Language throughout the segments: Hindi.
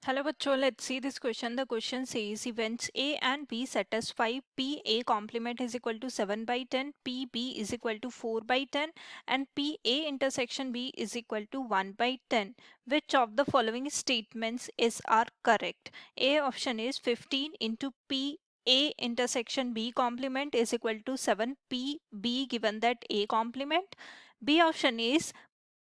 Hello bachcho, let's see this question. The question says events A and B satisfy P A complement is equal to 7 by 10, P B is equal to 4 by 10 and P A intersection B is equal to 1 by 10. Which of the following statements are correct? A option is 15 into P A intersection B complement is equal to 7 P B given that A complement. B option is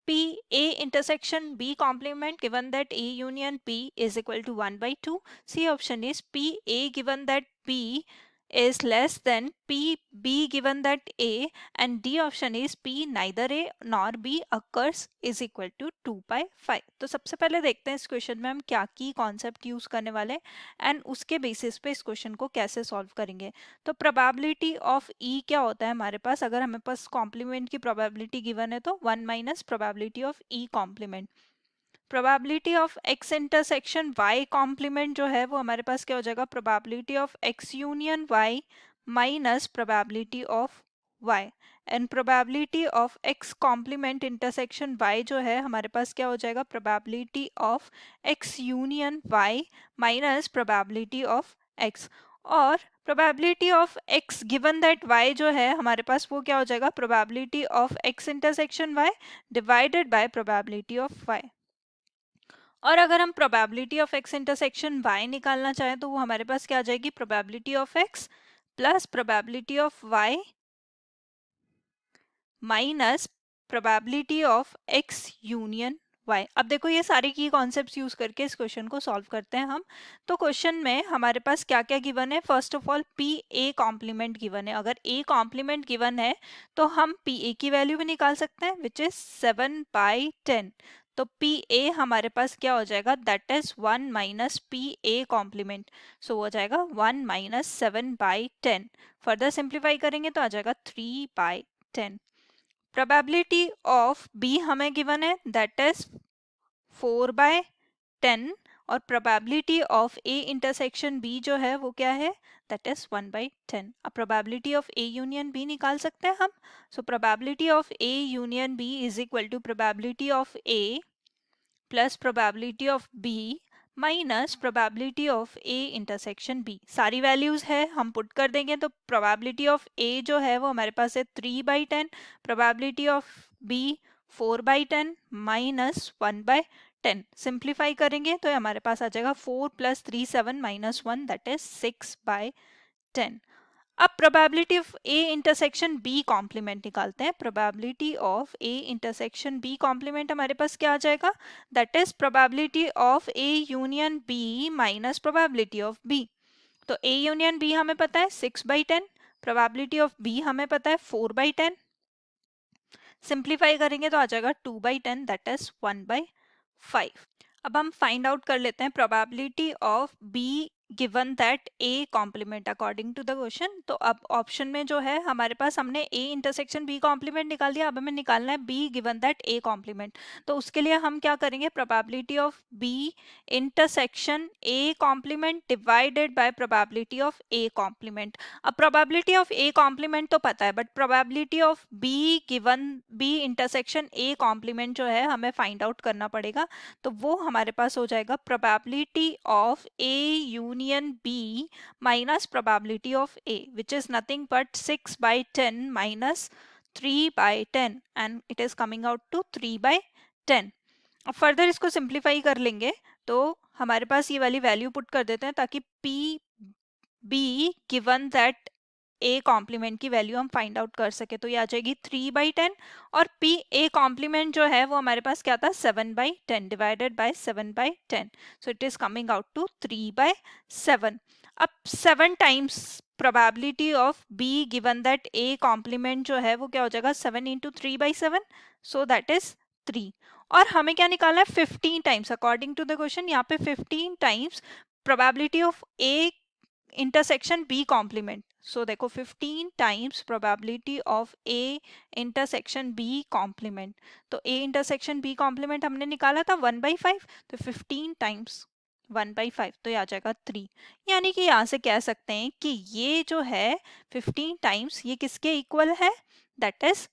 P A intersection B complement given that A union B is equal to 1 by 2. C option is P A given that B is less than P B given that A, and D option is P neither A nor B occurs is equal to 2 by 5. तो सबसे पहले देखते हैं इस क्वेश्चन में हम क्या की कॉन्सेप्ट यूज करने वाले एंड उसके बेसिस पे इस क्वेश्चन को कैसे सॉल्व करेंगे. तो प्रोबेबिलिटी ऑफ ई क्या होता है हमारे पास, अगर हमें पास कॉम्प्लीमेंट की प्रोबेबिलिटी गिवन है तो 1 minus probability of E complement. Probability of X intersection Y complement जो है वो हमारे पास क्या हो जाएगा, probability of X union Y minus probability of Y. And probability of X complement intersection Y जो है हमारे पास क्या हो जाएगा, probability of X union Y minus probability of X. और probability of x given that y जो है हमारे पास वो क्या हो जाएगा, probability of x intersection y divided by probability of y. और अगर हम probability of x intersection y निकालना चाहें तो वो हमारे पास क्या आ जाएगी, probability of x plus probability of y minus probability of x union y. अब देखो ये सारे की कॉन्सेप्ट्स यूज करके इस क्वेश्चन को सॉल्व करते हैं हम. तो क्वेश्चन में हमारे पास क्या क्या गिवन है, first of all P A complement given है. अगर ए कॉम्प्लीमेंट गिवन है तो हम पी ए की वैल्यू भी निकाल सकते हैं विच इज 7 बाई 10. तो पी ए हमारे पास क्या हो जाएगा, that is 1 minus P A complement. So हो जाएगा 1 माइनस 7 बाई 10. फर्दर सिंप्लीफाई करेंगे तो आ जाएगा 3 बाई 10. प्रोबेबिलिटी ऑफ बी हमें गिवन है दैट इज 4 बाय 10 और probability of A intersection B जो है वो क्या है, दैट इज 1 बाई 10. अब probability of A union B निकाल सकते हैं हम. So probability of A union B is equal to probability of A plus probability of B minus probability of A intersection B. सारी वैल्यूज है हम पुट कर देंगे तो प्रोबेबिलिटी ऑफ ए जो है वो हमारे पास है 3 by 10, probability of B 4 by 10 minus 1 by 10. Simplify करेंगे तो हमारे पास आ जाएगा 4 plus 3 7 minus 1 that is 6 by 10. अब probability of A intersection B complement निकालते हैं. Probability of A intersection B complement हमारे पास क्या आ जाएगा, that is probability of A union B minus probability of B. तो ए यूनियन बी हमें पता है 6 बाई 10, प्रोबेबिलिटी ऑफ बी हमें पता है 4 बाई 10. सिंप्लीफाई करेंगे तो आ जाएगा 2 बाई 10 दैट इज 1 बाई 5. अब हम फाइंड आउट कर लेते हैं probability of B given that A complement according to the question. तो अब ऑप्शन में जो है हमारे पास हमने ए इंटरसेक्शन बी कॉम्प्लीमेंट निकाल दिया. अब हमें निकालना है B given that A complement. तो उसके लिए हम क्या करेंगे, probability of B intersection A complement divided by probability of A complement. अब प्रोबेबिलिटी ऑफ ए कॉम्प्लीमेंट तो पता है but probability of B given B intersection A complement जो है हमें फाइंड आउट करना पड़ेगा. तो वो हमारे पास हो जाएगा probability of A union B minus probability of A which is nothing but 6 by 10 minus 3 by 10 and it is coming out to 3 by 10. अब फर्दर इसको सिंप्लीफाई कर लेंगे तो हमारे पास ये वाली वैल्यू पुट कर देते हैं ताकि P B given that A complement की वैल्यू हम फाइंड आउट कर सके. तो ये आ जाएगी 3 बाई 10 और पी ए कॉम्प्लीमेंट जो है वो हमारे पास क्या था, 7 by 10 divided by 7 by 10. So it is coming out to 3 by 7. अब 7 times probability of B given that A complement जो है वो क्या हो जाएगा, 7 into 3 by 7 so that is 3. और हमें क्या निकालना है, 15 times according to the question. यहाँ पे 15 times probability of A intersection B complement. So देखो 15 times probability of A intersection B complement. तो ए इंटरसेक्शन बी कॉम्प्लीमेंट हमने निकाला था 1 बाई 5, तो 15 टाइम्स 1 बाई 5 तो ये आ जाएगा 3. यानी कि यहाँ से कह सकते हैं कि ये जो है 15 टाइम्स ये किसके इक्वल है, that is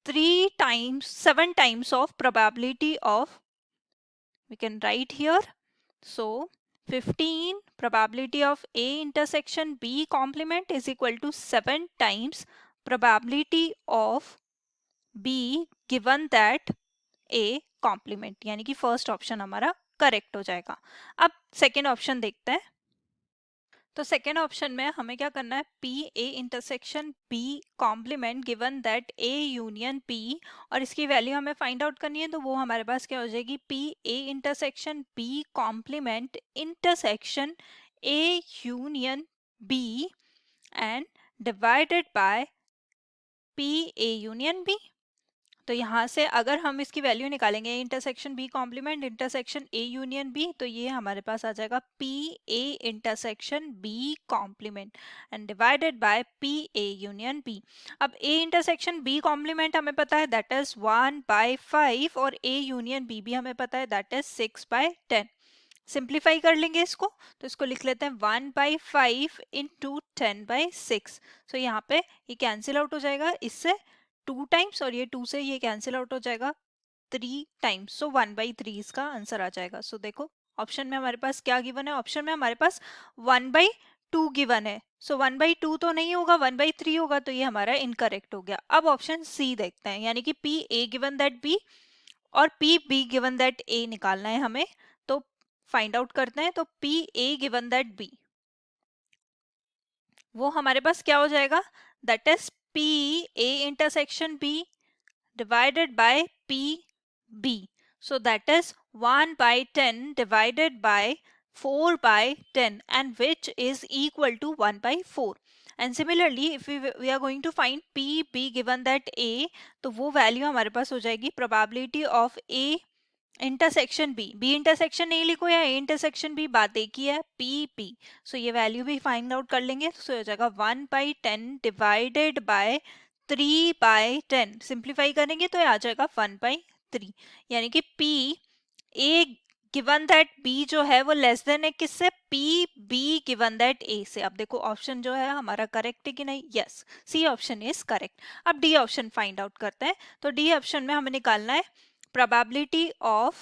3 times 7 times of probability of we can write here. So 15 probability of A intersection B complement is equal to 7 times probability of B given that A complement, यानी कि फर्स्ट ऑप्शन हमारा करेक्ट हो जाएगा. अब सेकेंड ऑप्शन देखते हैं. तो सेकेंड ऑप्शन में हमें क्या करना है, P A intersection B complement given that A union P, और इसकी वैल्यू हमें फाइंड आउट करनी है. तो वो हमारे पास क्या हो जाएगी, P A intersection B complement intersection A union B and divided by P A union B. तो यहाँ से अगर हम इसकी वैल्यू निकालेंगे intersection B complement intersection A union B, तो ये हमारे पास आ जाएगा P A intersection B complement and divided by P A union B. अब ए इंटरसेक्शन बी कॉम्प्लीमेंट हमें पता है दैट इज 1/5 और ए यूनियन बी भी हमें पता है दैट इज 6/10. सिंप्लीफाई कर लेंगे इसको, तो इसको लिख लेते हैं 1/5 इंटू 10/6. सो यहाँ पे ये कैंसिल आउट हो जाएगा इससे 2 टाइम्स, और ये 2 से ये कैंसिल आउट हो जाएगा 3 टाइम्स. सो 1/3 इसका आंसर आ जाएगा. सो देखो ऑप्शन में हमारे पास क्या गिवन है, ऑप्शन में हमारे पास 1/2 गिवन है. सो 1/2 तो नहीं होगा, 1/3 होगा, तो ये हमारा इनकरेक्ट हो गया. अब ऑप्शन सी देखते हैं, यानी कि P A given that B और P B given that A निकालना है हमें. तो फाइंड आउट करते हैं. तो P A given that B, वो हमारे पास क्या हो जाएगा, that is P A intersection B divided by P B. So that is 1/10 divided by 4/10, and which is equal to 1/4. And similarly if we are going to find P B given that A, तो वो वैल्यू हमारे पास हो जाएगी probability of A intersection B. B intersection A लिखो या ए इंटरसेक्शन बी, बात एक ही है, पी पी. सो ये वैल्यू भी फाइंड आउट कर लेंगे. सो हो जाएगा 1/10 डिवाइडेड बाय 3/10. सिंप्लीफाई करेंगे तो ये आ जाएगा 1/3, यानी कि P A given that B जो है वो लेस देन है किससे, P B given that A से. अब देखो ऑप्शन जो है हमारा करेक्ट है कि नहीं, yes, C option is correct. अब डी ऑप्शन फाइंड आउट करते हैं. तो डी ऑप्शन में हमें निकालना है probability of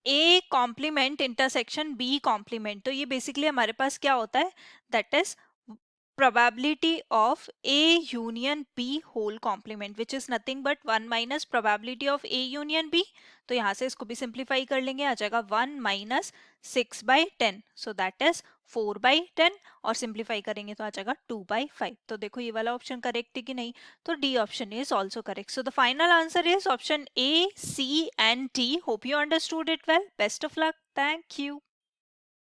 A complement intersection B complement. तो ये बेसिकली हमारे पास क्या होता है, that is probability of A union B whole complement, which is nothing but 1 minus probability of A union B. तो यहाँ से इसको भी सिंप्लीफाई कर लेंगे, आ जाएगा 1 minus 6/10. सो दैट इज 4/10, और सिंप्लीफाई करेंगे तो आ जाएगा 2/5. तो देखो ये वाला ऑप्शन करेक्ट है कि नहीं, तो D option is also correct. So the final answer is option A, C and D. Hope you understood it well. Best of luck. Thank you.